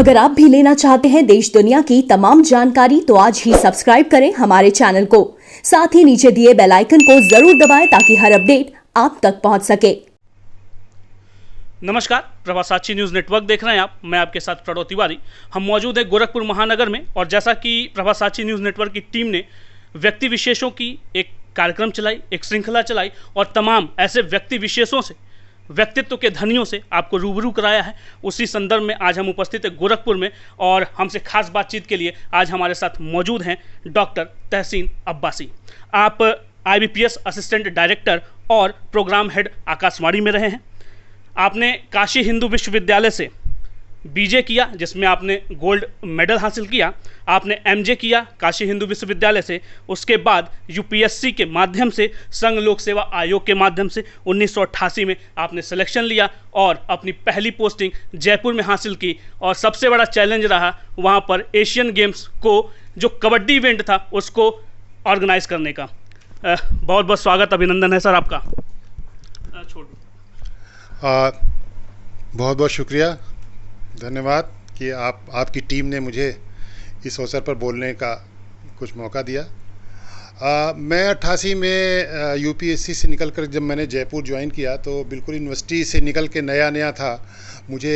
अगर आप भी लेना चाहते हैं देश दुनिया की तमाम जानकारी तो आज ही सब्सक्राइब करें हमारे चैनल को। साथ ही नीचे दिए बेल आइकन को जरूर दबाएं ताकि हर अपडेट आप तक पहुंच सके। नमस्कार, प्रभासाची न्यूज़ नेटवर्क देख रहे हैं आप। मैं आपके साथ प्रणव तिवारी। हम मौजूद हैं गोरखपुर महानगर में, और जैसा कि प्रभासाची न्यूज़ नेटवर्क की टीम ने व्यक्ति विशेषों की एक कार्यक्रम चलाई, एक श्रृंखला चलाई, और तमाम ऐसे व्यक्ति विशेषों से, व्यक्तित्व के धनियों से आपको रूबरू कराया है। उसी संदर्भ में आज हम उपस्थित हैं गोरखपुर में, और हमसे खास बातचीत के लिए आज हमारे साथ मौजूद हैं डॉक्टर तहसीन अब्बासी। आप IBPS असिस्टेंट डायरेक्टर और प्रोग्राम हेड आकाशवाणी में रहे हैं। आपने काशी हिंदू विश्वविद्यालय से BJ किया, जिसमें आपने गोल्ड मेडल हासिल किया। आपने MJ किया काशी हिंदू विश्वविद्यालय से। उसके बाद UPSC के माध्यम से, संघ लोक सेवा आयोग के माध्यम से 1988 में आपने सिलेक्शन लिया और अपनी पहली पोस्टिंग जयपुर में हासिल की। और सबसे बड़ा चैलेंज रहा वहाँ पर एशियन गेम्स को, जो कबड्डी इवेंट था, उसको ऑर्गेनाइज करने का। बहुत बहुत स्वागत, अभिनंदन है सर आपका। छोड़ बहुत बहुत शुक्रिया, धन्यवाद कि आपकी टीम ने मुझे इस अवसर पर बोलने का कुछ मौका दिया। मैं 88 में UPSC से निकलकर जब मैंने जयपुर ज्वाइन किया तो बिल्कुल यूनिवर्सिटी से निकल के नया था। मुझे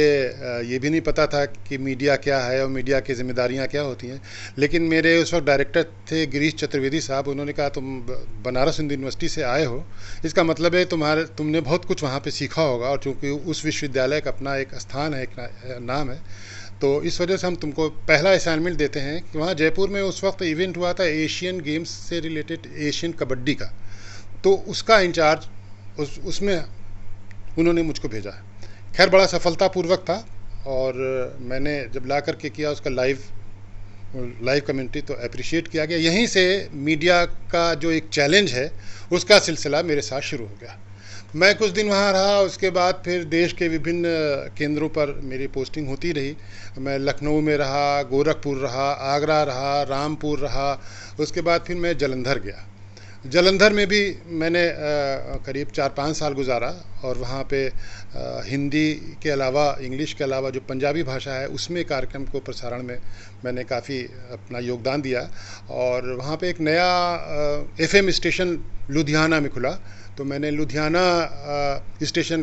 ये भी नहीं पता था कि मीडिया क्या है और मीडिया की जिम्मेदारियां क्या होती हैं। लेकिन मेरे उस वक्त डायरेक्टर थे गिरीश चतुर्वेदी साहब। उन्होंने कहा तुम बनारस हिंदू यूनिवर्सिटी से आए हो, इसका मतलब है तुमने बहुत कुछ वहाँ पे सीखा होगा, और चूँकि उस विश्वविद्यालय का अपना एक स्थान है, एक नाम है, तो इस वजह से हम तुमको पहला असाइनमेंट देते हैं कि वहाँ जयपुर में उस वक्त इवेंट हुआ था एशियन गेम्स से रिलेटेड, एशियन कबड्डी का। तो उसका इंचार्ज उसमें उन्होंने मुझको भेजा। खैर बड़ा सफलतापूर्वक था, और मैंने जब ला करके किया उसका लाइव कमेंट्री तो अप्रिशिएट किया गया। यहीं से मीडिया का जो एक चैलेंज है उसका सिलसिला मेरे साथ शुरू हो गया। मैं कुछ दिन वहाँ रहा, उसके बाद फिर देश के विभिन्न केंद्रों पर मेरी पोस्टिंग होती रही। मैं लखनऊ में रहा, गोरखपुर रहा, आगरा रहा, रामपुर रहा। उसके बाद फिर मैं जालंधर गया। जालंधर में भी मैंने करीब 4-5 साल गुजारा, और वहाँ पे हिंदी के अलावा, इंग्लिश के अलावा जो पंजाबी भाषा है उसमें कार्यक्रम को प्रसारण में मैंने काफ़ी अपना योगदान दिया। और वहाँ पे एक नया FM स्टेशन लुधियाना में खुला, तो मैंने लुधियाना स्टेशन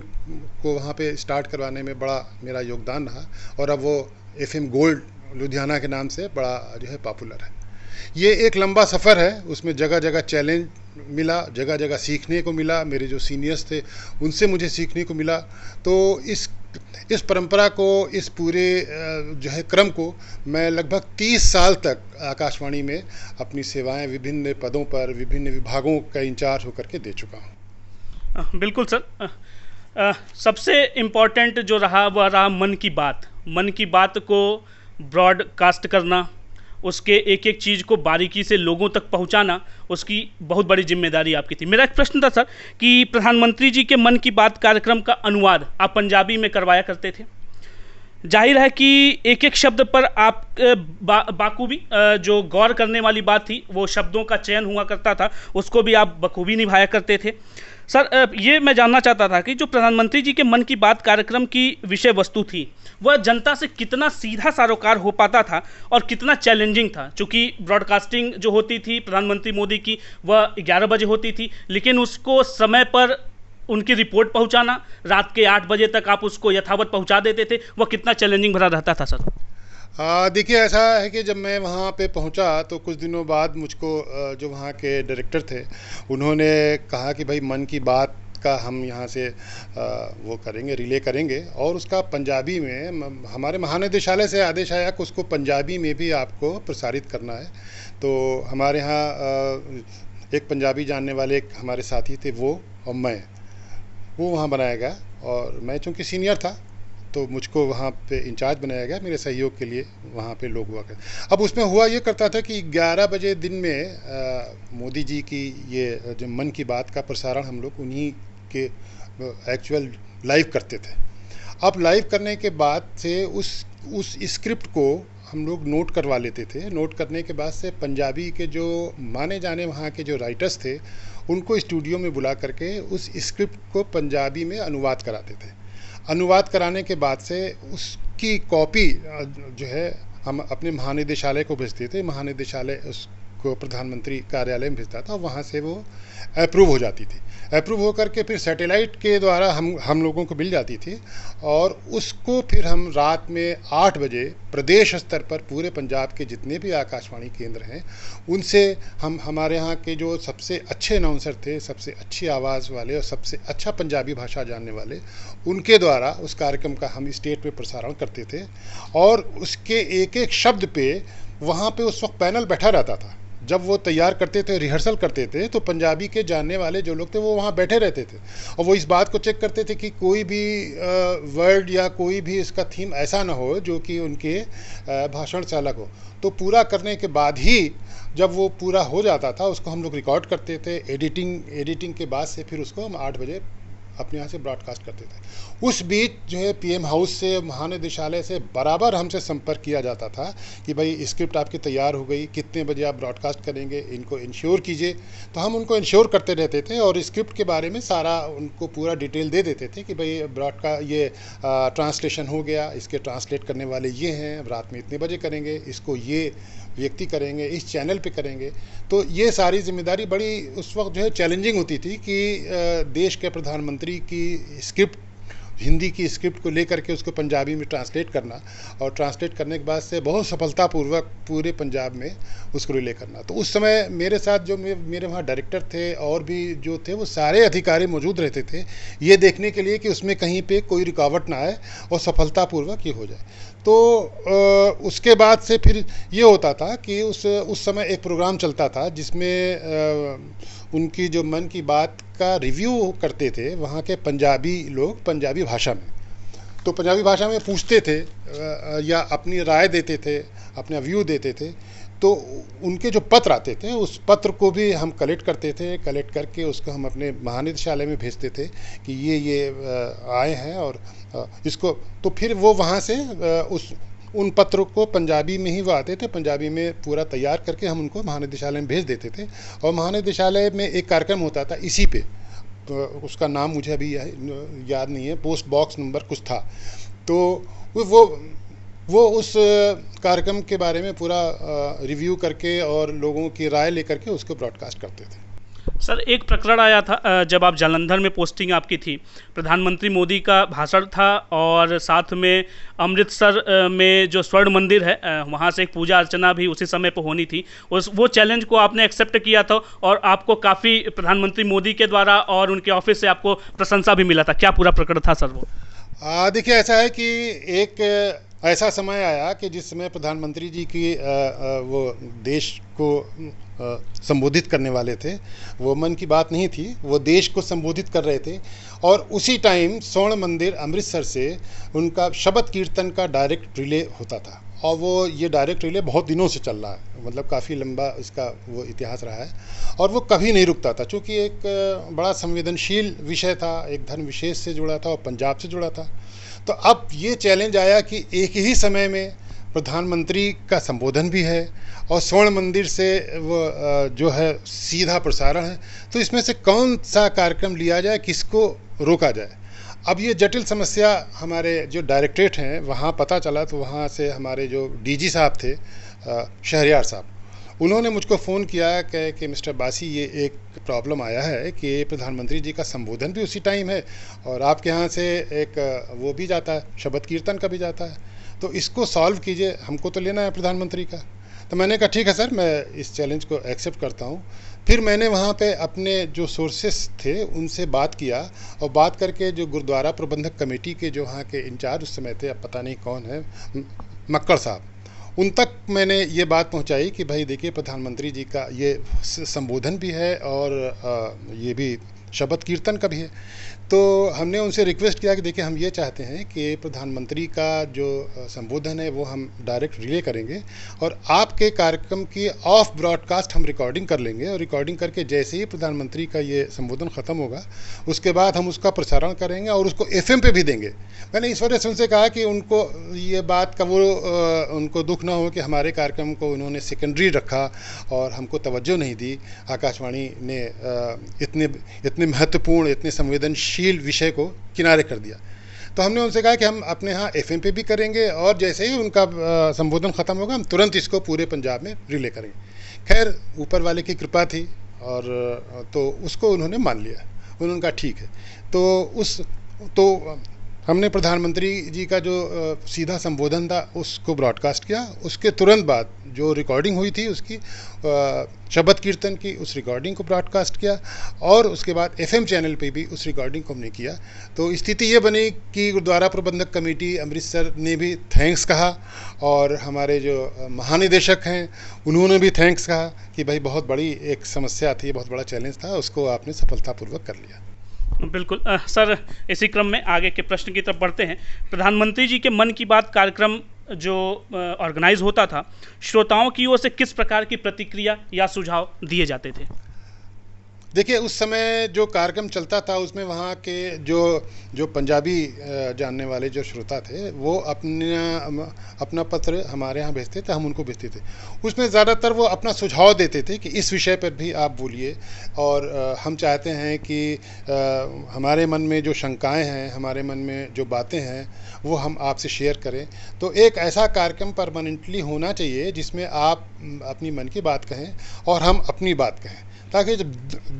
को वहाँ पे स्टार्ट करवाने में बड़ा मेरा योगदान रहा, और अब वो FM गोल्ड लुधियाना के नाम से बड़ा जो है पॉपुलर है। ये एक लंबा सफ़र है, उसमें जगह जगह चैलेंज मिला, जगह जगह सीखने को मिला। मेरे जो सीनियर्स थे उनसे मुझे सीखने को मिला। तो इस परंपरा को, इस पूरे जो है क्रम को मैं लगभग 30 साल तक आकाशवाणी में अपनी सेवाएं विभिन्न पदों पर, विभिन्न विभागों का इंचार्ज होकर के दे चुका हूँ। बिल्कुल सर। सबसे इम्पोर्टेंट जो रहा वह रहा मन की बात। मन की बात को ब्रॉडकास्ट करना, उसके एक एक चीज़ को बारीकी से लोगों तक पहुंचाना, उसकी बहुत बड़ी जिम्मेदारी आपकी थी। मेरा एक प्रश्न था सर कि प्रधानमंत्री जी के मन की बात कार्यक्रम का अनुवाद आप पंजाबी में करवाया करते थे। जाहिर है कि एक एक शब्द पर आप बाखूबी, जो गौर करने वाली बात थी, वो शब्दों का चयन हुआ करता था, उसको भी आप बखूबी निभाया करते थे। सर, ये मैं जानना चाहता था कि जो प्रधानमंत्री जी के मन की बात कार्यक्रम की विषय वस्तु थी, वह जनता से कितना सीधा सरोकार हो पाता था और कितना चैलेंजिंग था। चूँकि ब्रॉडकास्टिंग जो होती थी प्रधानमंत्री मोदी की, वह 11 बजे होती थी, लेकिन उसको समय पर उनकी रिपोर्ट पहुंचाना, रात के 8 बजे तक आप उसको यथावत पहुंचा देते थे, वह कितना चैलेंजिंग भरा रहता था सर? देखिए, ऐसा है कि जब मैं वहाँ पे पहुँचा तो कुछ दिनों बाद मुझको जो वहाँ के डायरेक्टर थे उन्होंने कहा कि भाई मन की बात का हम यहाँ से वो करेंगे, रिले करेंगे, और उसका पंजाबी में हमारे महानिदेशालय से आदेश आया कि उसको पंजाबी में भी आपको प्रसारित करना है। तो हमारे यहाँ एक पंजाबी जानने वाले एक हमारे साथी थे, वो और मैं, वो वहाँ बनाया गया। और मैं चूँकि सीनियर था तो मुझको वहाँ पे इंचार्ज बनाया गया। मेरे सहयोग के लिए वहाँ पे लोग हुआ करते। अब उसमें हुआ ये करता था कि 11 बजे दिन में मोदी जी की ये जो मन की बात का प्रसारण हम लोग उन्हीं के एक्चुअल लाइव करते थे। अब लाइव करने के बाद से उस स्क्रिप्ट को हम लोग नोट करवा लेते थे। नोट करने के बाद से पंजाबी के जो माने जाने वहाँ के जो राइटर्स थे उनको स्टूडियो में बुला करके उस स्क्रिप्ट को पंजाबी में अनुवाद कराते थे। अनुवाद कराने के बाद से उसकी कॉपी जो है हम अपने महानिदेशालय को भेजते थे, महानिदेशालय उसको प्रधानमंत्री कार्यालय में भेजता था, वहाँ से वो अप्रूव हो जाती थी। अप्रूव होकर के फिर सैटेलाइट के द्वारा हम लोगों को मिल जाती थी, और उसको फिर हम रात में 8 बजे प्रदेश स्तर पर पूरे पंजाब के जितने भी आकाशवाणी केंद्र हैं उनसे हम, हमारे यहाँ के जो सबसे अच्छे अनाउंसर थे, सबसे अच्छी आवाज़ वाले और सबसे अच्छा पंजाबी भाषा जानने वाले, उनके द्वारा उस कार्यक्रम का हम स्टेट पे प्रसारण करते थे। और उसके एक एक शब्द पे वहाँ पे उस वक्त पैनल बैठा रहता था। जब वो तैयार करते थे, रिहर्सल करते थे, तो पंजाबी के जानने वाले जो लोग थे वो वहाँ बैठे रहते थे, और वो इस बात को चेक करते थे कि कोई भी वर्ड या कोई भी इसका थीम ऐसा ना हो जो कि उनके भाषण से अलग हो। तो पूरा करने के बाद ही जब वो पूरा हो जाता था उसको हम लोग रिकॉर्ड करते थे। एडिटिंग के बाद से फिर उसको हम 8 बजे अपने यहाँ से ब्रॉडकास्ट करते थे। उस बीच जो है पीएम हाउस से, महानिदेशालय से बराबर हमसे संपर्क किया जाता था कि भाई स्क्रिप्ट आपकी तैयार हो गई, कितने बजे आप ब्रॉडकास्ट करेंगे, इनको इंश्योर कीजिए। तो हम उनको इंश्योर करते रहते थे और स्क्रिप्ट के बारे में सारा उनको पूरा डिटेल दे देते थे कि भाई ब्रॉडकास्ट ये ट्रांसलेशन हो गया, इसके ट्रांसलेट करने वाले ये हैं, रात में इतने बजे करेंगे, इसको ये व्यक्ति करेंगे, इस चैनल पे करेंगे। तो ये सारी जिम्मेदारी बड़ी उस वक्त जो है चैलेंजिंग होती थी कि देश के प्रधानमंत्री की स्क्रिप्ट, हिंदी की स्क्रिप्ट को लेकर के उसको पंजाबी में ट्रांसलेट करना, और ट्रांसलेट करने के बाद से बहुत सफलतापूर्वक पूरे पंजाब में उसको रिले करना। तो उस समय मेरे साथ जो मेरे वहाँ डायरेक्टर थे और भी जो थे वो सारे अधिकारी मौजूद रहते थे, ये देखने के लिए कि उसमें कहीं पे कोई रुकावट ना आए और सफलतापूर्वक ये हो जाए। तो उसके बाद से फिर ये होता था कि उस समय एक प्रोग्राम चलता था जिसमें उनकी जो मन की बात का रिव्यू करते थे वहाँ के पंजाबी लोग, पंजाबी भाषा में। तो पंजाबी भाषा में पूछते थे या अपनी राय देते थे, अपना व्यू देते थे। तो उनके जो पत्र आते थे उस पत्र को भी हम कलेक्ट करते थे, कलेक्ट करके उसको हम अपने महानिदेशालय में भेजते थे कि ये आए हैं और इसको। तो फिर वो वहाँ से उन पत्रों को पंजाबी में ही वो आते थे, पंजाबी में पूरा तैयार करके हम उनको महानिदेशालय में भेज देते थे। और महानिदेशालय में एक कार्यक्रम होता था इसी पे, तो उसका नाम मुझे अभी याद नहीं है, पोस्ट बॉक्स नंबर कुछ था। तो वो उस कार्यक्रम के बारे में पूरा रिव्यू करके और लोगों की राय लेकर के उसको ब्रॉडकास्ट करते थे। सर, एक प्रकरण आया था जब आप जालंधर में पोस्टिंग आपकी थी, प्रधानमंत्री मोदी का भाषण था और साथ में अमृतसर में जो स्वर्ण मंदिर है वहाँ से एक पूजा अर्चना भी उसी समय पर होनी थी। वो चैलेंज को आपने एक्सेप्ट किया था और आपको काफ़ी प्रधानमंत्री मोदी के द्वारा और उनके ऑफिस से आपको प्रशंसा भी मिला था। क्या पूरा प्रकरण था सर वो? देखिए, ऐसा है कि एक ऐसा समय आया कि जिस समय प्रधानमंत्री जी की वो देश को संबोधित करने वाले थे, वो मन की बात नहीं थी, वो देश को संबोधित कर रहे थे। और उसी टाइम स्वर्ण मंदिर अमृतसर से उनका शबद कीर्तन का डायरेक्ट रिले होता था, और वो ये डायरेक्ट रिले बहुत दिनों से चल रहा है, मतलब काफ़ी लंबा इसका वो इतिहास रहा है, और वो कभी नहीं रुकता था, क्योंकि एक बड़ा संवेदनशील विषय था, एक धर्म विशेष से जुड़ा था और पंजाब से जुड़ा था। तो अब ये चैलेंज आया कि एक ही समय में प्रधानमंत्री का संबोधन भी है और स्वर्ण मंदिर से वो जो है सीधा प्रसारण है, तो इसमें से कौन सा कार्यक्रम लिया जाए, किसको रोका जाए। अब ये जटिल समस्या हमारे जो डायरेक्टरेट हैं वहाँ पता चला, तो वहाँ से हमारे जो डीजी साहब थे शहरयार साहब, उन्होंने मुझको फ़ोन किया कि मिस्टर बासी, ये एक प्रॉब्लम आया है कि प्रधानमंत्री जी का संबोधन भी उसी टाइम है और आपके यहाँ से एक वो भी जाता है, शबद कीर्तन का भी जाता है, तो इसको सॉल्व कीजिए, हमको तो लेना है प्रधानमंत्री का। तो मैंने कहा ठीक है सर, मैं इस चैलेंज को एक्सेप्ट करता हूँ। फिर मैंने वहाँ पे अपने जो सोर्सेस थे उनसे बात किया, और बात करके जो गुरुद्वारा प्रबंधक कमेटी के जो वहाँ के इंचार्ज उस समय थे, अब पता नहीं कौन है, मक्कड़ साहब, उन तक मैंने ये बात पहुंचाई कि भाई देखिए, प्रधानमंत्री जी का ये संबोधन भी है और ये भी शबद कीर्तन का भी है। तो हमने उनसे रिक्वेस्ट किया कि देखिए, हम ये चाहते हैं कि प्रधानमंत्री का जो संबोधन है वो हम डायरेक्ट रिले करेंगे, और आपके कार्यक्रम की ऑफ ब्रॉडकास्ट हम रिकॉर्डिंग कर लेंगे, और रिकॉर्डिंग करके जैसे ही प्रधानमंत्री का ये संबोधन ख़त्म होगा उसके बाद हम उसका प्रसारण करेंगे और उसको FM पे भी देंगे। मैंने इस वजह से उनसे कहा कि उनको ये बात का वो उनको दुख ना हो कि हमारे कार्यक्रम को उन्होंने सेकेंडरी रखा और हमको तवज्जो नहीं दी, आकाशवाणी ने इतने महत्वपूर्ण, इतने संवेदनशील विषय को किनारे कर दिया। तो हमने उनसे कहा कि हम अपने यहाँ FM पे भी करेंगे और जैसे ही उनका संबोधन ख़त्म होगा हम तुरंत इसको पूरे पंजाब में रिले करेंगे। खैर ऊपर वाले की कृपा थी और तो उसको उन्होंने मान लिया, उन्होंने कहा ठीक है। तो हमने प्रधानमंत्री जी का जो सीधा संबोधन था उसको ब्रॉडकास्ट किया। उसके तुरंत बाद जो रिकॉर्डिंग हुई थी उसकी शबद कीर्तन की, उस रिकॉर्डिंग को ब्रॉडकास्ट किया और उसके बाद FM चैनल पे भी उस रिकॉर्डिंग को हमने किया। तो स्थिति ये बनी कि गुरुद्वारा प्रबंधक कमेटी अमृतसर ने भी थैंक्स कहा और हमारे जो महानिदेशक हैं उन्होंने भी थैंक्स कहा कि भाई बहुत बड़ी एक समस्या थी, बहुत बड़ा चैलेंज था, उसको आपने सफलतापूर्वक कर लिया। बिल्कुल सर, इसी क्रम में आगे के प्रश्न की तरफ बढ़ते हैं। प्रधानमंत्री जी के मन की बात कार्यक्रम जो ऑर्गेनाइज होता था, श्रोताओं की ओर से किस प्रकार की प्रतिक्रिया या सुझाव दिए जाते थे? देखिए उस समय जो कार्यक्रम चलता था उसमें वहाँ के जो पंजाबी जानने वाले जो श्रोता थे वो अपना पत्र हमारे यहाँ भेजते थे, हम उनको भेजते थे। उसमें ज़्यादातर वो अपना सुझाव देते थे कि इस विषय पर भी आप बोलिए और हम चाहते हैं कि हमारे मन में जो शंकाएं हैं, हमारे मन में जो बातें हैं वो हम आपसे शेयर करें। तो एक ऐसा कार्यक्रम परमानेंटली होना चाहिए जिसमें आप अपनी मन की बात कहें और हम अपनी बात कहें, ताकि जब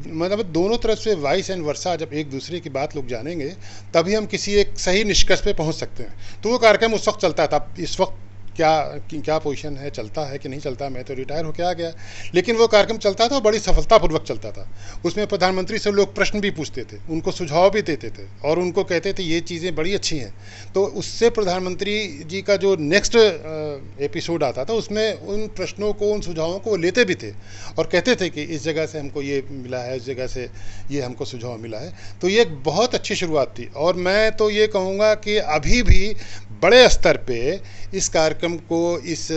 मतलब दोनों तरफ से वाइस एंड वर्सा जब एक दूसरे की बात लोग जानेंगे तभी हम किसी एक सही निष्कर्ष पे पहुंच सकते हैं। तो वो कार्यक्रम उस वक्त चलता था। इस वक्त क्या पोजीशन है, चलता है कि नहीं चलता, मैं तो रिटायर होकर आ गया, लेकिन वो कार्यक्रम चलता था, बड़ी सफलतापूर्वक चलता था। उसमें प्रधानमंत्री से लोग प्रश्न भी पूछते थे, उनको सुझाव भी देते थे और उनको कहते थे ये चीज़ें बड़ी अच्छी हैं। तो उससे प्रधानमंत्री जी का जो नेक्स्ट एपिसोड आता था उसमें उन प्रश्नों को, उन सुझावों को वो लेते भी थे और कहते थे कि इस जगह से हमको ये मिला है, इस जगह से ये हमको सुझाव मिला है। तो ये एक बहुत अच्छी शुरुआत थी और मैं तो ये कहूँगा कि अभी भी बड़े स्तर पे इस कार्यक्रम को, इस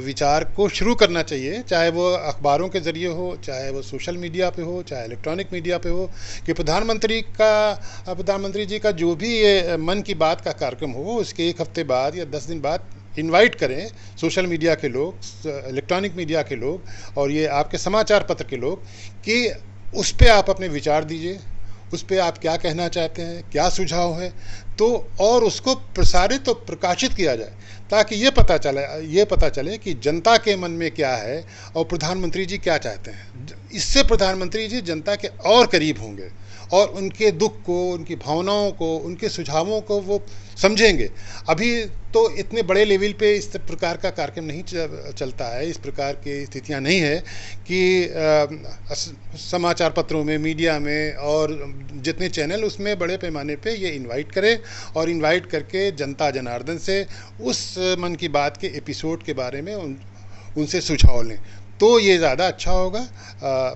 विचार को शुरू करना चाहिए, चाहे वो अखबारों के ज़रिए हो, चाहे वो सोशल मीडिया पे हो, चाहे इलेक्ट्रॉनिक मीडिया पे हो, कि प्रधानमंत्री जी का जो भी ये मन की बात का कार्यक्रम हो उसके 1 हफ्ते बाद या 10 दिन बाद इनवाइट करें सोशल मीडिया के लोग, इलेक्ट्रॉनिक मीडिया के लोग और ये आपके समाचार पत्र के लोग, कि उस पर आप अपने विचार दीजिए, उस पर आप क्या कहना चाहते हैं, क्या सुझाव है, तो और उसको प्रसारित और प्रकाशित किया जाए ताकि ये पता चले कि जनता के मन में क्या है और प्रधानमंत्री जी क्या चाहते हैं। इससे प्रधानमंत्री जी जनता के और करीब होंगे और उनके दुख को, उनकी भावनाओं को, उनके सुझावों को वो समझेंगे। अभी तो इतने बड़े लेवल पे इस प्रकार का कार्यक्रम नहीं चलता है, इस प्रकार की स्थितियां नहीं है कि समाचार पत्रों में, मीडिया में और जितने चैनल उसमें बड़े पैमाने पे ये इनवाइट करें और इनवाइट करके जनता जनार्दन से उस मन की बात के एपिसोड के बारे में उनसे सुझाव लें, तो ये ज़्यादा अच्छा होगा,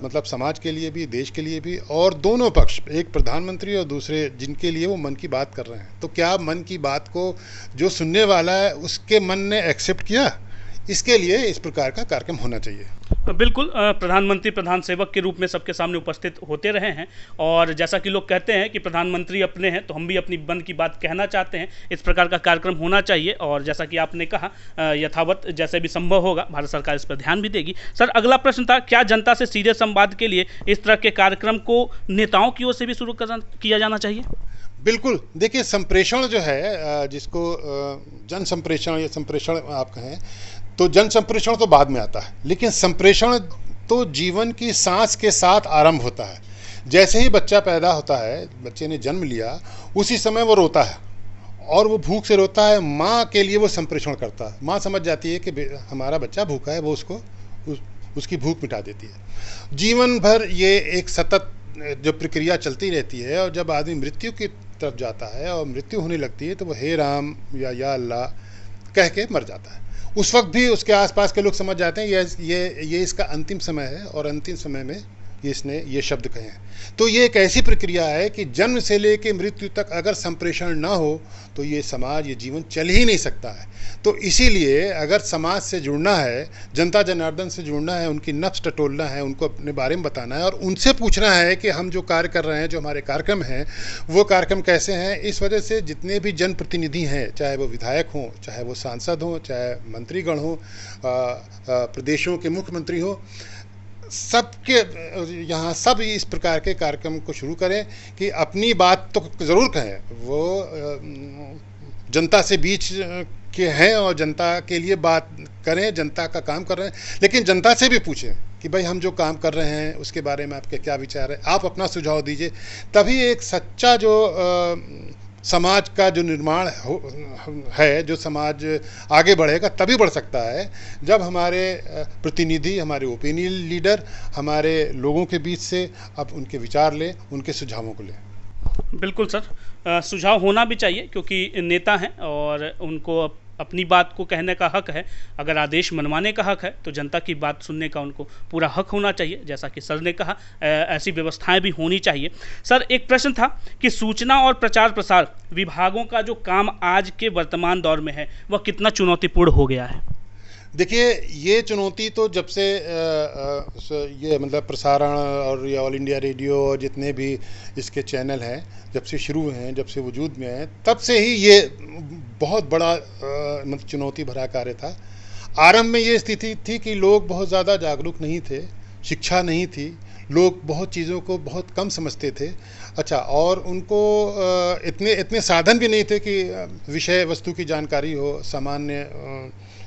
मतलब समाज के लिए भी, देश के लिए भी, और दोनों पक्ष, एक प्रधानमंत्री और दूसरे जिनके लिए वो मन की बात कर रहे हैं, तो क्या मन की बात को जो सुनने वाला है उसके मन ने एक्सेप्ट किया, इसके लिए इस प्रकार का कार्यक्रम होना चाहिए। बिल्कुल, प्रधानमंत्री प्रधान सेवक के रूप में सबके सामने उपस्थित होते रहे हैं और जैसा कि लोग कहते हैं कि प्रधानमंत्री अपने हैं तो हम भी अपनी मन की बात कहना चाहते हैं, इस प्रकार का कार्यक्रम होना चाहिए और जैसा कि आपने कहा यथावत जैसे भी संभव होगा भारत सरकार इस पर ध्यान भी देगी। सर, अगला प्रश्न था, क्या जनता से सीधे संवाद के लिए इस तरह के कार्यक्रम को नेताओं की ओर से भी शुरू किया जाना चाहिए? बिल्कुल, देखिए संप्रेषण जो है, जिसको जन संप्रेषण या संप्रेषण आप कहें, तो जन संप्रेषण तो बाद में आता है, लेकिन संप्रेषण तो जीवन की सांस के साथ आरंभ होता है। जैसे ही बच्चा पैदा होता है, बच्चे ने जन्म लिया, उसी समय वो रोता है और वो भूख से रोता है, माँ के लिए वो संप्रेषण करता है। माँ समझ जाती है कि हमारा बच्चा भूखा है, वो उसकी भूख मिटा देती है। जीवन भर ये एक सतत जो प्रक्रिया चलती रहती है और जब आदमी मृत्यु की तरफ जाता है और मृत्यु होने लगती है तो वो हे राम या अल्लाह कह के मर जाता है। उस वक्त भी उसके आसपास के लोग समझ जाते हैं ये इसका अंतिम समय है और अंतिम समय में इसने ये शब्द कहे हैं। तो ये एक ऐसी प्रक्रिया है कि जन्म से लेकर मृत्यु तक अगर संप्रेषण ना हो तो ये समाज, ये जीवन चल ही नहीं सकता है। तो इसीलिए अगर समाज से जुड़ना है, जनता जनार्दन से जुड़ना है, उनकी नब्ज टटोलना है, उनको अपने बारे में बताना है और उनसे पूछना है कि हम जो कार्य कर रहे हैं, जो हमारे कार्यक्रम हैं, वो कार्यक्रम कैसे हैं। इस वजह से जितने भी जनप्रतिनिधि हैं, चाहे वो विधायक हों, चाहे वो सांसद हों, चाहे मंत्रीगण हों, प्रदेशों के मुख्यमंत्री हों, सबके यहाँ सब इस प्रकार के कार्यक्रम को शुरू करें कि अपनी बात तो ज़रूर कहें, वो जनता से बीच के हैं और जनता के लिए बात करें, जनता का काम कर रहे हैं, लेकिन जनता से भी पूछें कि भाई हम जो काम कर रहे हैं उसके बारे में आपके क्या विचार है, आप अपना सुझाव दीजिए। तभी एक सच्चा जो समाज का जो निर्माण है, जो समाज आगे बढ़ेगा तभी बढ़ सकता है जब हमारे प्रतिनिधि, हमारे ओपिनियन लीडर हमारे लोगों के बीच से अब उनके विचार लें, उनके सुझावों को लें। बिल्कुल सर, सुझाव होना भी चाहिए क्योंकि नेता हैं और उनको अपनी बात को कहने का हक है। अगर आदेश मनवाने का हक है तो जनता की बात सुनने का उनको पूरा हक होना चाहिए। जैसा कि सर ने कहा, ऐसी व्यवस्थाएं भी होनी चाहिए। सर, एक प्रश्न था कि सूचना और प्रचार प्रसार विभागों का जो काम आज के वर्तमान दौर में है वह कितना चुनौतीपूर्ण हो गया है? देखिए, ये चुनौती तो जब से ये मतलब प्रसारण और ये ऑल इंडिया रेडियो और जितने भी इसके चैनल हैं जब से शुरू हुए हैं, जब से वजूद में हैं, तब से ही ये बहुत बड़ा मतलब चुनौती भरा कार्य था। आरंभ में ये स्थिति थी कि लोग बहुत ज़्यादा जागरूक नहीं थे, शिक्षा नहीं थी, लोग बहुत चीज़ों को बहुत कम समझते थे। अच्छा, और उनको इतने साधन भी नहीं थे कि विषय वस्तु की जानकारी हो, सामान्य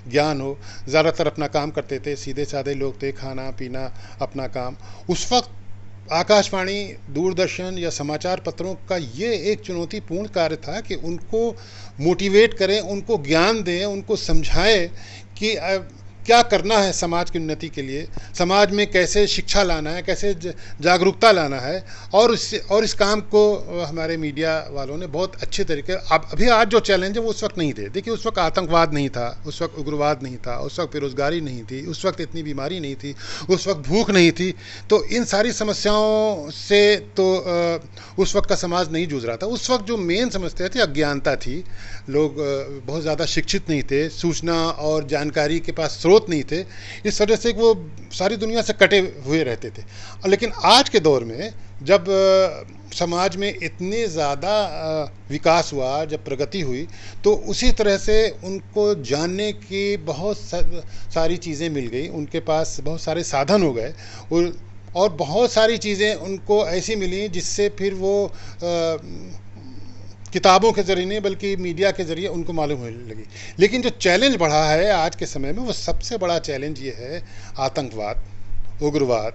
ज्ञान हो। ज़्यादातर अपना काम करते थे, सीधे साधे लोग थे, खाना पीना अपना काम। उस वक्त आकाशवाणी, दूरदर्शन या समाचार पत्रों का ये एक चुनौतीपूर्ण कार्य था कि उनको मोटिवेट करें, उनको ज्ञान दें, उनको समझाएं कि क्या करना है समाज की उन्नति के लिए, समाज में कैसे शिक्षा लाना है, कैसे जागरूकता लाना है। और इस काम को हमारे मीडिया वालों ने बहुत अच्छे तरीके, अब अभी आज जो चैलेंज है वो उस वक्त नहीं थे। देखिए, उस वक्त आतंकवाद नहीं था, उस वक्त उग्रवाद नहीं था, उस वक्त बेरोजगारी नहीं थी, उस वक्त इतनी बीमारी नहीं थी, उस वक्त भूख नहीं थी। तो इन सारी समस्याओं से तो उस वक्त का समाज नहीं जूझ रहा था। उस वक्त जो मेन समस्या थी अज्ञानता थी, लोग बहुत ज़्यादा शिक्षित नहीं थे, सूचना और जानकारी के पास स्रोत नहीं थे, इस वजह से वो सारी दुनिया से कटे हुए रहते थे। लेकिन आज के दौर में जब समाज में इतने ज़्यादा विकास हुआ, जब प्रगति हुई, तो उसी तरह से उनको जानने की बहुत सारी चीज़ें मिल गई, उनके पास बहुत सारे साधन हो गए और बहुत सारी चीज़ें उनको ऐसी मिली जिससे फिर वो किताबों के ज़रिए नहीं बल्कि मीडिया के ज़रिए उनको मालूम होने लगी। लेकिन जो चैलेंज बढ़ा है आज के समय में, वो सबसे बड़ा चैलेंज ये है आतंकवाद, उग्रवाद,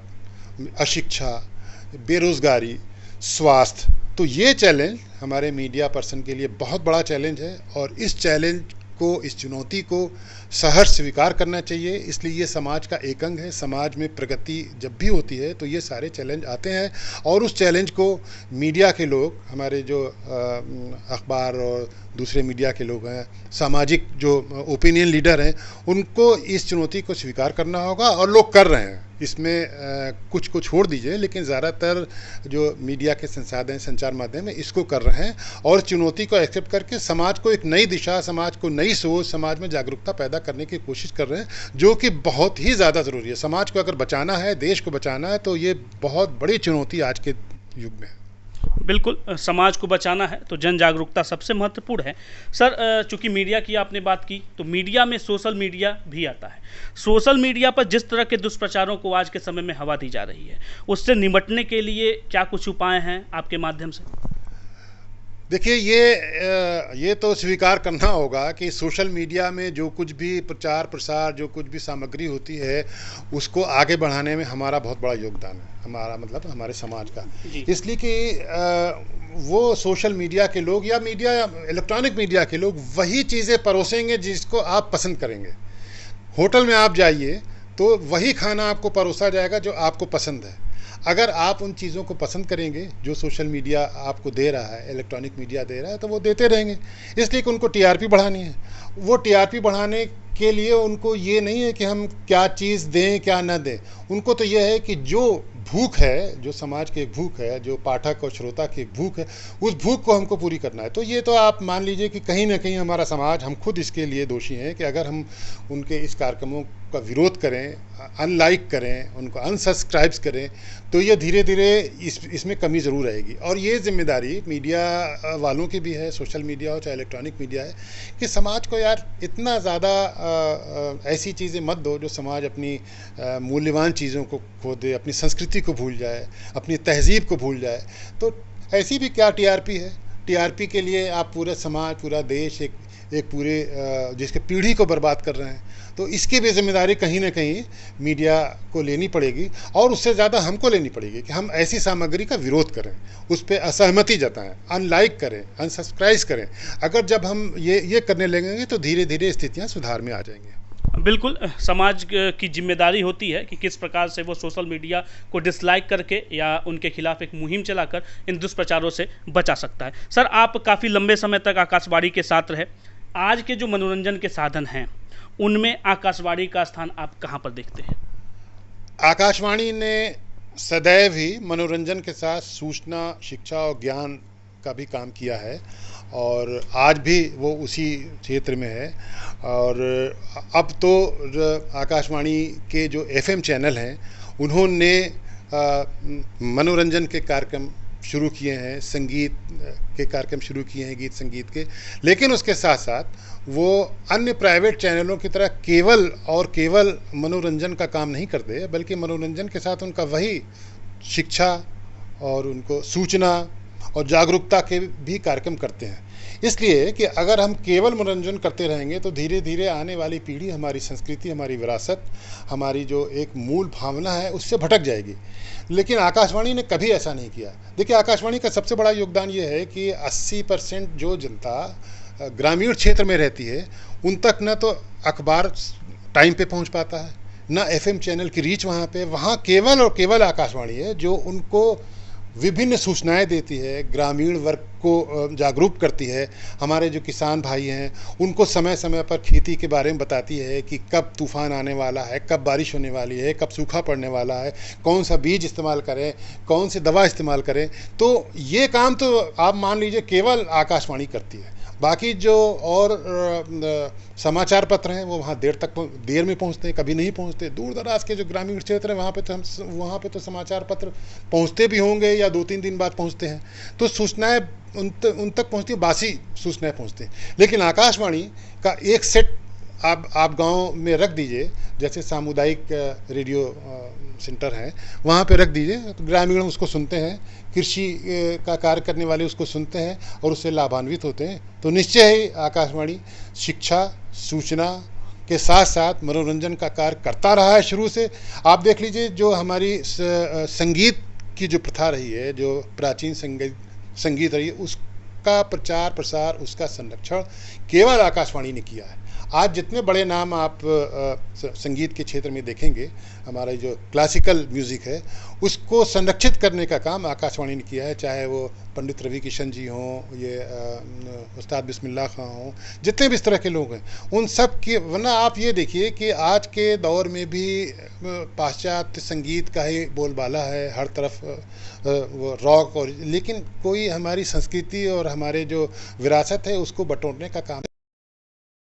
अशिक्षा, बेरोज़गारी, स्वास्थ्य। तो ये चैलेंज हमारे मीडिया पर्सन के लिए बहुत बड़ा चैलेंज है और इस चैलेंज को, इस चुनौती को सहर्ष स्वीकार करना चाहिए। इसलिए ये समाज का एक अंग है। समाज में प्रगति जब भी होती है तो ये सारे चैलेंज आते हैं और उस चैलेंज को मीडिया के लोग, हमारे जो अखबार और दूसरे मीडिया के लोग हैं, सामाजिक जो ओपिनियन लीडर हैं, उनको इस चुनौती को स्वीकार करना होगा और लोग कर रहे हैं। इसमें कुछ को छोड़ दीजिए, लेकिन ज़्यादातर जो मीडिया के संसाधन, संचार माध्यम है, इसको कर रहे हैं और चुनौती को एक्सेप्ट करके समाज को एक नई दिशा, समाज को नई सोच, समाज में जागरूकता पैदा करने की कोशिश कर रहे हैं, जो कि बहुत ही ज़्यादा ज़रूरी है। समाज को अगर बचाना है, देश को बचाना है, तो ये बहुत बड़ी चुनौती आज के युग में है। बिल्कुल, समाज को बचाना है तो जन जागरूकता सबसे महत्वपूर्ण है। सर, चूंकि मीडिया की आपने बात की, तो मीडिया में सोशल मीडिया भी आता है। सोशल मीडिया पर जिस तरह के दुष्प्रचारों को आज के समय में हवा दी जा रही है, उससे निपटने के लिए क्या कुछ उपाय हैं आपके माध्यम से? देखिए, ये तो स्वीकार करना होगा कि सोशल मीडिया में जो कुछ भी प्रचार प्रसार, जो कुछ भी सामग्री होती है, उसको आगे बढ़ाने में हमारा बहुत बड़ा योगदान है, हमारा मतलब हमारे समाज का। इसलिए कि वो सोशल मीडिया के लोग या मीडिया, इलेक्ट्रॉनिक मीडिया के लोग वही चीज़ें परोसेंगे जिसको आप पसंद करेंगे। होटल में आप जाइए तो वही खाना आपको परोसा जाएगा जो आपको पसंद है। अगर आप उन चीज़ों को पसंद करेंगे जो सोशल मीडिया आपको दे रहा है, इलेक्ट्रॉनिक मीडिया दे रहा है, तो वो देते रहेंगे। इसलिए कि उनको टीआरपी बढ़ानी है। वो टीआरपी बढ़ाने के लिए उनको ये नहीं है कि हम क्या चीज़ दें क्या न दें, उनको तो ये है कि जो भूख है, जो समाज की भूख है, जो पाठक और श्रोता की भूख है, उस भूख को हमको पूरी करना है। तो ये तो आप मान लीजिए कि कहीं ना कहीं हमारा समाज, हम खुद इसके लिए दोषी हैं कि अगर हम उनके इस कार्यक्रमों का विरोध करें, अनलाइक करें, उनको अनसब्सक्राइब करें, तो ये धीरे धीरे इसमें कमी ज़रूर आएगी। और ये जिम्मेदारी मीडिया वालों की भी है, सोशल मीडिया हो चाहे इलेक्ट्रॉनिक मीडिया है, कि समाज को यार इतना ज़्यादा ऐसी चीज़ें मत दो जो समाज अपनी मूल्यवान चीज़ों को खो दे, अपनी संस्कृति को भूल जाए, अपनी तहजीब को भूल जाए। तो ऐसी भी क्या टीआरपी है? टीआरपी के लिए आप पूरा समाज, पूरा देश, एक पूरे जिसके पीढ़ी को बर्बाद कर रहे हैं। तो इसकी भी जिम्मेदारी कहीं ना कहीं मीडिया को लेनी पड़ेगी, और उससे ज़्यादा हमको लेनी पड़ेगी कि हम ऐसी सामग्री का विरोध करें, उस पर असहमति जताएं, अनलाइक करें, अनसब्सक्राइब करें। अगर जब हम ये करने लगेंगे तो धीरे धीरे स्थितियाँ सुधार में आ जाएंगी। बिल्कुल, समाज की जिम्मेदारी होती है कि किस प्रकार से वो सोशल मीडिया को डिसलाइक करके या उनके खिलाफ एक मुहिम चलाकर इन दुष्प्रचारों से बचा सकता है। सर, आप काफ़ी लंबे समय तक आकाशवाणी के साथ रहे। आज के जो मनोरंजन के साधन हैं उनमें आकाशवाणी का स्थान आप कहाँ पर देखते हैं? आकाशवाणी ने सदैव ही मनोरंजन के साथ सूचना, शिक्षा और ज्ञान का भी काम किया है, और आज भी वो उसी क्षेत्र में है। और अब तो आकाशवाणी के जो एफएम चैनल हैं उन्होंने मनोरंजन के कार्यक्रम शुरू किए हैं, संगीत के कार्यक्रम शुरू किए हैं, गीत संगीत के। लेकिन उसके साथ साथ वो अन्य प्राइवेट चैनलों की तरह केवल मनोरंजन का काम नहीं करते, बल्कि मनोरंजन के साथ उनका वही शिक्षा और उनको सूचना और जागरूकता के भी कार्यक्रम करते हैं। इसलिए कि अगर हम केवल मनोरंजन करते रहेंगे तो धीरे धीरे आने वाली पीढ़ी हमारी संस्कृति, हमारी विरासत, हमारी जो एक मूल भावना है उससे भटक जाएगी। लेकिन आकाशवाणी ने कभी ऐसा नहीं किया। देखिए, आकाशवाणी का सबसे बड़ा योगदान ये है कि 80% जो जनता ग्रामीण क्षेत्र में रहती है उन तक न तो अखबार टाइम पे पहुंच पाता है, न एफएम चैनल की रीच वहाँ केवल और केवल आकाशवाणी है जो उनको विभिन्न सूचनाएं देती है, ग्रामीण वर्ग को जागरूक करती है। हमारे जो किसान भाई हैं उनको समय समय पर खेती के बारे में बताती है कि कब तूफान आने वाला है, कब बारिश होने वाली है, कब सूखा पड़ने वाला है, कौन सा बीज इस्तेमाल करें, कौन सी दवा इस्तेमाल करें। तो ये काम तो आप मान लीजिए केवल आकाशवाणी करती है। बाकी जो और समाचार पत्र हैं वो वहाँ देर में पहुँचते हैं, कभी नहीं पहुँचते। दूर दराज के जो ग्रामीण क्षेत्र हैं वहाँ पे तो समाचार पत्र पहुँचते भी होंगे या 2-3 दिन बाद पहुँचते हैं। तो सूचनाएं उन तक पहुँचती हैं, बासी सूचनाएं पहुँचती हैं। लेकिन आकाशवाणी का एक सेट आप गांव में रख दीजिए, जैसे सामुदायिक रेडियो सेंटर हैं, वहाँ पे रख दीजिए, तो ग्रामीण उसको सुनते हैं, कृषि का कार्य करने वाले उसको सुनते हैं और उससे लाभान्वित होते हैं। तो निश्चय ही आकाशवाणी शिक्षा, सूचना के साथ साथ मनोरंजन का कार्य करता रहा है शुरू से। आप देख लीजिए, जो हमारी संगीत की जो प्रथा रही है, जो प्राचीन संगीत रही है, उसका प्रचार प्रसार, उसका संरक्षण केवल आकाशवाणी ने किया है। आज जितने बड़े नाम आप संगीत के क्षेत्र में देखेंगे, हमारा जो क्लासिकल म्यूज़िक है उसको संरक्षित करने का काम आकाशवाणी ने किया है। चाहे वो पंडित रवि किशन जी हों, ये उस्ताद बिस्मिल्लाह खां हों, जितने भी इस तरह के लोग हैं उन सब की। वरना आप ये देखिए कि आज के दौर में भी पाश्चात्य संगीत का ही बोलबाला है, हर तरफ वो रॉक, और लेकिन कोई हमारी संस्कृति और हमारे जो विरासत है उसको बटोरने का काम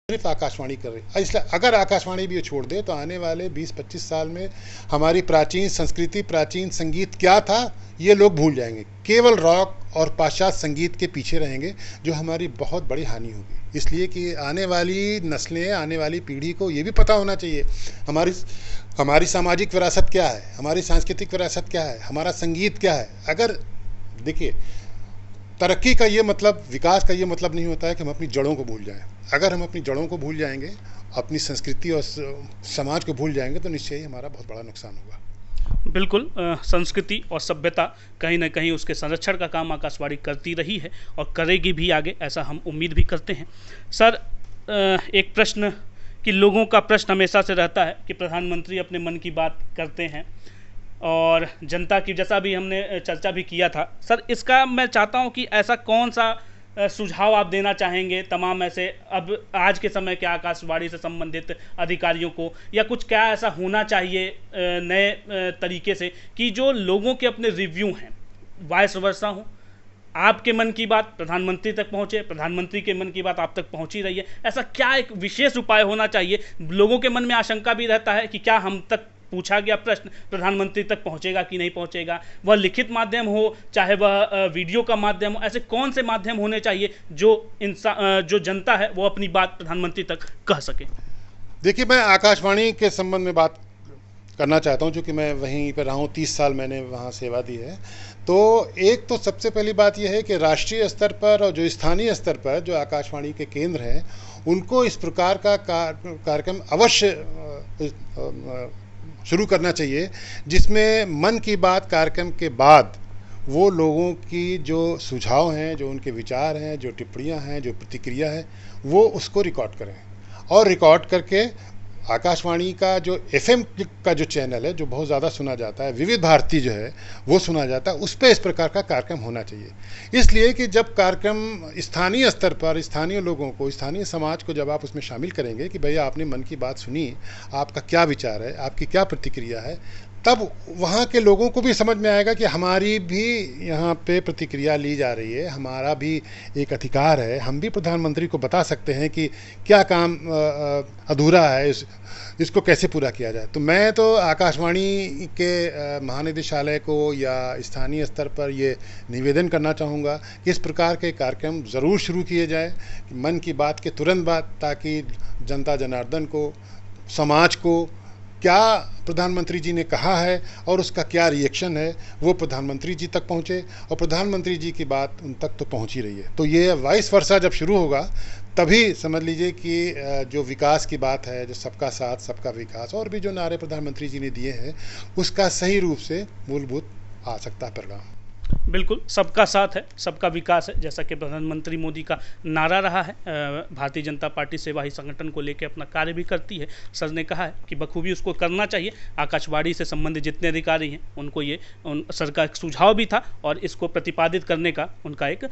सिर्फ आकाशवाणी कर रही है। इसलिए अगर आकाशवाणी भी छोड़ दे तो आने वाले 20-25 साल में हमारी प्राचीन संस्कृति, प्राचीन संगीत क्या था ये लोग भूल जाएंगे। केवल रॉक और पाश्चात्य संगीत के पीछे रहेंगे, जो हमारी बहुत बड़ी हानि होगी। इसलिए कि आने वाली नस्लें, आने वाली पीढ़ी को ये भी पता होना चाहिए हमारी सामाजिक विरासत क्या है, हमारी सांस्कृतिक विरासत क्या है, हमारा संगीत क्या है। अगर देखिए, तरक्की का ये मतलब, विकास का ये मतलब नहीं होता है कि हम अपनी जड़ों को भूल जाएं। अगर हम अपनी जड़ों को भूल जाएंगे, अपनी संस्कृति और समाज को भूल जाएंगे, तो निश्चय ही हमारा बहुत बड़ा नुकसान होगा। बिल्कुल, संस्कृति और सभ्यता कहीं ना कहीं उसके संरक्षण का काम आकाशवाणी करती रही है और करेगी भी आगे, ऐसा हम उम्मीद भी करते हैं। सर, एक प्रश्न कि लोगों का प्रश्न हमेशा से रहता है कि प्रधानमंत्री अपने मन की बात करते हैं और जनता की, जैसा भी हमने चर्चा भी किया था। सर, इसका मैं चाहता हूं कि ऐसा कौन सा सुझाव आप देना चाहेंगे तमाम ऐसे अब आज के समय के आकाशवाणी से संबंधित अधिकारियों को, या कुछ क्या ऐसा होना चाहिए नए तरीके से कि जो लोगों के अपने रिव्यू हैं वाइस वर्सा हो, आपके मन की बात प्रधानमंत्री तक पहुंचे, प्रधानमंत्री के मन की बात आप तक पहुंची रही है। ऐसा क्या एक विशेष उपाय होना चाहिए? लोगों के मन में आशंका भी रहता है कि क्या हम तक पूछा गया प्रश्न प्रधानमंत्री तक पहुंचेगा कि नहीं पहुंचेगा, वह लिखित माध्यम हो चाहे वह वीडियो का माध्यम हो। ऐसे कौन से माध्यम होने चाहिए जो जनता है वो अपनी बात प्रधानमंत्री तक कह सके? देखिए, मैं आकाशवाणी के संबंध में बात करना चाहता हूं, चूँकि मैं वहीं पर रहा हूँ, 30 साल मैंने वहाँ सेवा दी है। तो एक तो सबसे पहली बात यह है कि राष्ट्रीय स्तर पर और जो स्थानीय स्तर पर जो आकाशवाणी के केंद्र हैं, उनको इस प्रकार का कार्यक्रम अवश्य शुरू करना चाहिए, जिसमें मन की बात कार्यक्रम के बाद वो लोगों की जो सुझाव हैं, जो उनके विचार हैं, जो टिप्पणियां हैं, जो प्रतिक्रिया है, वो उसको रिकॉर्ड करें और रिकॉर्ड करके आकाशवाणी का जो एफएम का जो चैनल है, जो बहुत ज़्यादा सुना जाता है, विविध भारती जो है वो सुना जाता है, उस पर इस प्रकार का कार्यक्रम होना चाहिए। इसलिए कि जब कार्यक्रम स्थानीय स्तर पर स्थानीय लोगों को, स्थानीय समाज को जब आप उसमें शामिल करेंगे कि भैया आपने मन की बात सुनी, आपका क्या विचार है, आपकी क्या प्रतिक्रिया है, तब वहाँ के लोगों को भी समझ में आएगा कि हमारी भी यहाँ पे प्रतिक्रिया ली जा रही है, हमारा भी एक अधिकार है, हम भी प्रधानमंत्री को बता सकते हैं कि क्या काम अधूरा है, इसको कैसे पूरा किया जाए। तो मैं तो आकाशवाणी के महानिदेशालय को या स्थानीय स्तर पर ये निवेदन करना चाहूँगा कि इस प्रकार के कार्यक्रम ज़रूर शुरू किए जाए, मन की बात के तुरंत बाद, ताकि जनता जनार्दन को, समाज को क्या प्रधानमंत्री जी ने कहा है और उसका क्या रिएक्शन है वो प्रधानमंत्री जी तक पहुँचे, और प्रधानमंत्री जी की बात उन तक तो पहुँच ही रही है। तो ये वाइस वर्सा जब शुरू होगा तभी समझ लीजिए कि जो विकास की बात है, जो सबका साथ सबका विकास और भी जो नारे प्रधानमंत्री जी ने दिए हैं, उसका सही रूप से मूलभूत आ सकता है परिणाम। बिल्कुल, सबका साथ है, सबका विकास है, जैसा कि प्रधानमंत्री मोदी का नारा रहा है। भारतीय जनता पार्टी सेवा ही संगठन को लेकर अपना कार्य भी करती है। सर ने कहा है कि बखूबी उसको करना चाहिए। आकाशवाणी से संबंधित जितने अधिकारी हैं उनको ये सर का एक सुझाव भी था और इसको प्रतिपादित करने का उनका एक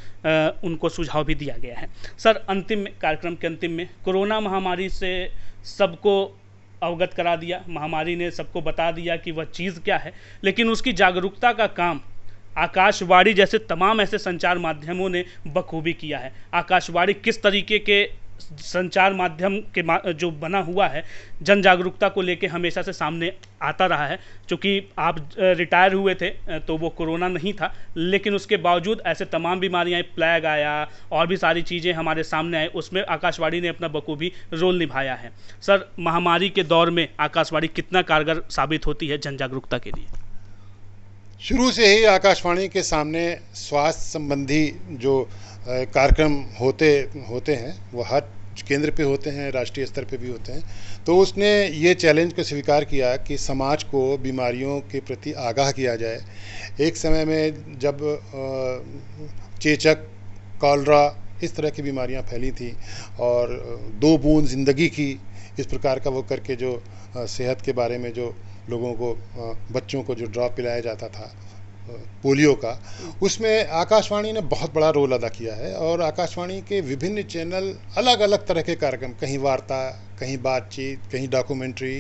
उनको सुझाव भी दिया गया है। सर, अंतिम में, कार्यक्रम के अंतिम में, कोरोना महामारी से सबको अवगत करा दिया, महामारी ने सबको बता दिया कि वह चीज़ क्या है, लेकिन उसकी जागरूकता का काम आकाशवाणी जैसे तमाम ऐसे संचार माध्यमों ने बखूबी किया है। आकाशवाणी किस तरीके के संचार माध्यम के जो बना हुआ है, जन जागरूकता को लेके हमेशा से सामने आता रहा है। चूँकि आप रिटायर हुए थे तो वो कोरोना नहीं था, लेकिन उसके बावजूद ऐसे तमाम बीमारियाँ, प्लेग आया और भी सारी चीज़ें हमारे सामने आए, उसमें आकाशवाणी ने अपना बखूबी रोल निभाया है। सर, महामारी के दौर में आकाशवाणी कितना कारगर साबित होती है जन जागरूकता के लिए? शुरू से ही आकाशवाणी के सामने स्वास्थ्य संबंधी जो कार्यक्रम होते हैं वो हर केंद्र पे होते हैं, राष्ट्रीय स्तर पे भी होते हैं। तो उसने ये चैलेंज को स्वीकार किया कि समाज को बीमारियों के प्रति आगाह किया जाए। एक समय में जब चेचक, कॉलरा, इस तरह की बीमारियां फैली थी और 2 बूंद ज़िंदगी की, इस प्रकार का वो करके जो सेहत के बारे में जो लोगों को, बच्चों को जो ड्रॉप पिलाया जाता था पोलियो का, उसमें आकाशवाणी ने बहुत बड़ा रोल अदा किया है। और आकाशवाणी के विभिन्न चैनल अलग अलग तरह के कार्यक्रम, कहीं वार्ता, कहीं बातचीत, कहीं डॉक्यूमेंट्री,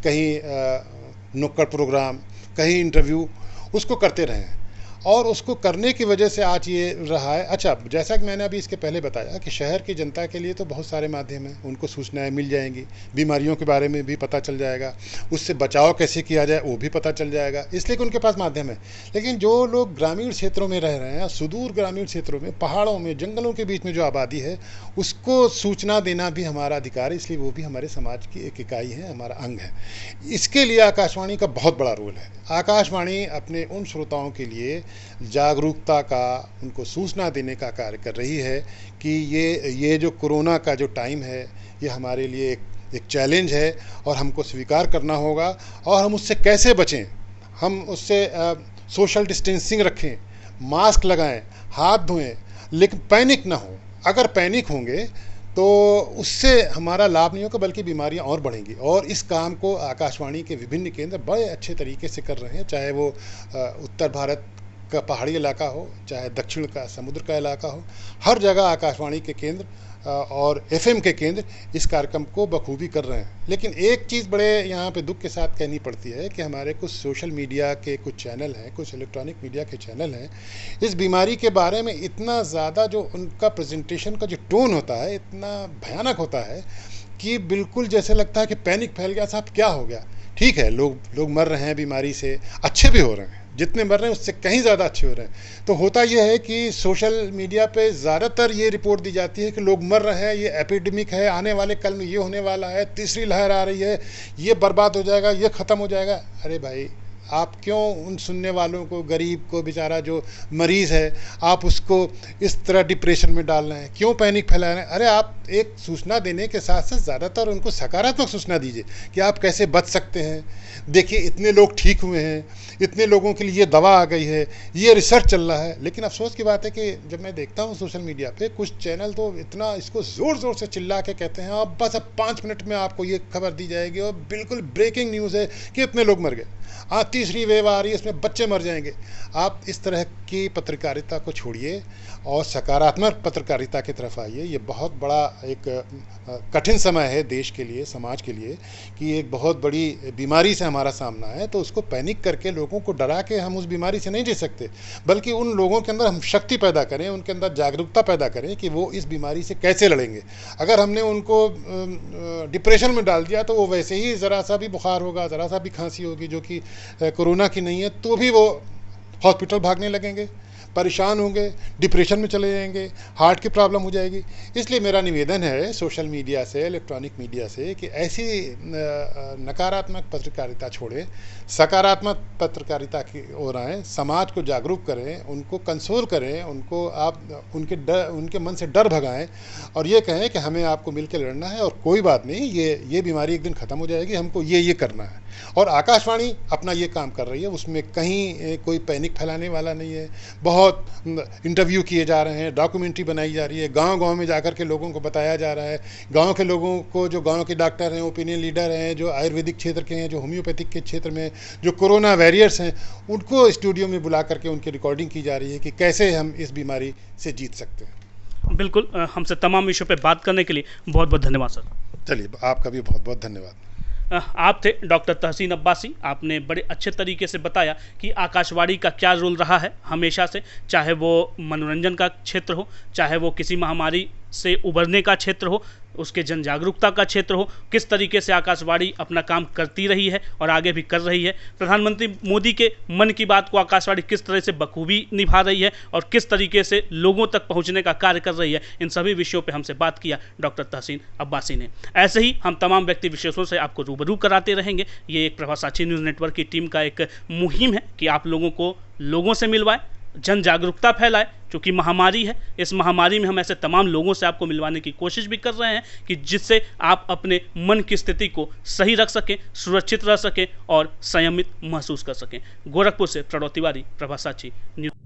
कहीं नुक्कड़ प्रोग्राम, कहीं इंटरव्यू, उसको करते रहे हैं और उसको करने की वजह से आज ये रहा है। अच्छा, जैसा कि मैंने अभी इसके पहले बताया कि शहर की जनता के लिए तो बहुत सारे माध्यम हैं, उनको सूचनाएं मिल जाएंगी, बीमारियों के बारे में भी पता चल जाएगा, उससे बचाव कैसे किया जाए वो भी पता चल जाएगा, इसलिए कि उनके पास माध्यम है। लेकिन जो लोग ग्रामीण क्षेत्रों में रह रहे हैं, सुदूर ग्रामीण क्षेत्रों में, पहाड़ों में, जंगलों के बीच में जो आबादी है, उसको सूचना देना भी हमारा अधिकार है, इसलिए वो भी हमारे समाज की एक इकाई है, हमारा अंग है। इसके लिए आकाशवाणी का बहुत बड़ा रोल है। आकाशवाणी अपने उन श्रोताओं के लिए जागरूकता का, उनको सूचना देने का कार्य कर रही है कि ये जो कोरोना का जो टाइम है, ये हमारे लिए एक चैलेंज है और हमको स्वीकार करना होगा और हम उससे कैसे बचें। हम उससे सोशल डिस्टेंसिंग रखें, मास्क लगाएं, हाथ धोएं, लेकिन पैनिक ना हो। अगर पैनिक होंगे तो उससे हमारा लाभ नहीं होगा, बल्कि बीमारियां और बढ़ेंगी। और इस काम को आकाशवाणी के विभिन्न केंद्र बड़े अच्छे तरीके से कर रहे हैं, चाहे वो उत्तर भारत का पहाड़ी इलाका हो, चाहे दक्षिण का समुद्र का इलाका हो, हर जगह आकाशवाणी के केंद्र और एफएम के केंद्र इस कार्यक्रम को बखूबी कर रहे हैं। लेकिन एक चीज़ बड़े यहाँ पे दुख के साथ कहनी पड़ती है कि हमारे कुछ सोशल मीडिया के कुछ चैनल हैं, कुछ इलेक्ट्रॉनिक मीडिया के चैनल हैं, इस बीमारी के बारे में इतना ज़्यादा जो उनका प्रेजेंटेशन का जो टोन होता है इतना भयानक होता है कि बिल्कुल जैसे लगता है कि पैनिक फैल गया, साहब क्या हो गया। ठीक है, लोग मर रहे हैं बीमारी से, अच्छे भी हो रहे हैं, जितने मर रहे हैं उससे कहीं ज़्यादा अच्छे हो रहे हैं। तो होता यह है कि सोशल मीडिया पे ज़्यादातर ये रिपोर्ट दी जाती है कि लोग मर रहे हैं, ये एपिडेमिक है, आने वाले कल में ये होने वाला है, तीसरी लहर आ रही है, ये बर्बाद हो जाएगा, ये ख़त्म हो जाएगा। अरे भाई, आप क्यों उन सुनने वालों को, गरीब को, बेचारा जो मरीज़ है, आप उसको इस तरह डिप्रेशन में डाल रहे हैं, क्यों पैनिक फैला रहे हैं? अरे आप एक सूचना देने के साथ साथ ज़्यादातर उनको सकारात्मक सूचना दीजिए कि आप कैसे बच सकते हैं। देखिए इतने लोग ठीक हुए हैं, इतने लोगों के लिए दवा आ गई है, ये रिसर्च चल रहा है। लेकिन अफसोस की बात है कि जब मैं देखता हूँ सोशल मीडिया पे कुछ चैनल तो इतना इसको ज़ोर ज़ोर से चिल्ला के कहते हैं अब बस अब 5 मिनट में आपको ये खबर दी जाएगी और बिल्कुल ब्रेकिंग न्यूज़ है कि इतने लोग मर गए, तीसरी वेव आ रही है, इसमें बच्चे मर जाएंगे। आप इस तरह की पत्रकारिता को छोड़िए और सकारात्मक पत्रकारिता की तरफ आइए। ये बहुत बड़ा एक कठिन समय है देश के लिए, समाज के लिए, कि एक बहुत बड़ी बीमारी से हमारा सामना है। तो उसको पैनिक करके लोगों को डरा के हम उस बीमारी से नहीं जी सकते, बल्कि उन लोगों के अंदर हम शक्ति पैदा करें, उनके अंदर जागरूकता पैदा करें कि वो इस बीमारी से कैसे लड़ेंगे। अगर हमने उनको डिप्रेशन में डाल दिया तो वो वैसे ही ज़रा सा भी बुखार होगा, ज़रा सा भी खांसी होगी जो कि कोरोना की नहीं है, तो भी वो हॉस्पिटल भागने लगेंगे, परेशान होंगे, डिप्रेशन में चले जाएंगे, हार्ट की प्रॉब्लम हो जाएगी। इसलिए मेरा निवेदन है सोशल मीडिया से, इलेक्ट्रॉनिक मीडिया से, कि ऐसी नकारात्मक पत्रकारिता छोड़ें, सकारात्मक पत्रकारिता की ओर आएँ, समाज को जागरूक करें, उनको कंसोल करें, उनको आप उनके मन से डर भगाएं और ये कहें कि हमें आपको मिल के लड़ना है और कोई बात नहीं, ये बीमारी एक दिन ख़त्म हो जाएगी, हमको ये करना है। और आकाशवाणी अपना ये काम कर रही है, उसमें कहीं कोई पैनिक फैलाने वाला नहीं है। बहुत इंटरव्यू किए जा रहे हैं, डॉक्यूमेंट्री बनाई जा रही है, गांव-गांव में जाकर के लोगों को बताया जा रहा है। गांव के लोगों को, जो गांव के डॉक्टर हैं, ओपिनियन लीडर हैं, जो आयुर्वेदिक क्षेत्र के हैं, जो होम्योपैथिक के क्षेत्र में जो कोरोना वॉरियर्स हैं, उनको स्टूडियो में बुला करके उनकी रिकॉर्डिंग की जा रही है कि कैसे हम इस बीमारी से जीत सकते हैं। बिल्कुल, हमसे तमाम विषयों पर बात करने के लिए बहुत बहुत धन्यवाद सर। चलिए, आपका भी बहुत बहुत धन्यवाद। आप थे डॉक्टर तहसीन अब्बासी। आपने बड़े अच्छे तरीके से बताया कि आकाशवाणी का क्या रोल रहा है हमेशा से, चाहे वो मनोरंजन का क्षेत्र हो, चाहे वो किसी महामारी से उबरने का क्षेत्र हो, उसके जन जागरूकता का क्षेत्र हो, किस तरीके से आकाशवाणी अपना काम करती रही है और आगे भी कर रही है। प्रधानमंत्री मोदी के मन की बात को आकाशवाणी किस तरह से बखूबी निभा रही है और किस तरीके से लोगों तक पहुंचने का कार्य कर रही है, इन सभी विषयों पे हमसे बात किया डॉक्टर तहसीन अब्बासी ने। ऐसे ही हम तमाम व्यक्ति विशेषों से आपको रूबरू कराते रहेंगे। ये एक प्रभासाची न्यूज़ नेटवर्क की टीम का एक मुहिम है कि आप लोगों को लोगों से मिलवाए, जन जागरूकता फैलाए। क्योंकि महामारी है, इस महामारी में हम ऐसे तमाम लोगों से आपको मिलवाने की कोशिश भी कर रहे हैं कि जिससे आप अपने मन की स्थिति को सही रख सकें, सुरक्षित रह सकें और संयमित महसूस कर सकें। गोरखपुर से प्रणव तिवारी, प्रभासाची न्यूज़।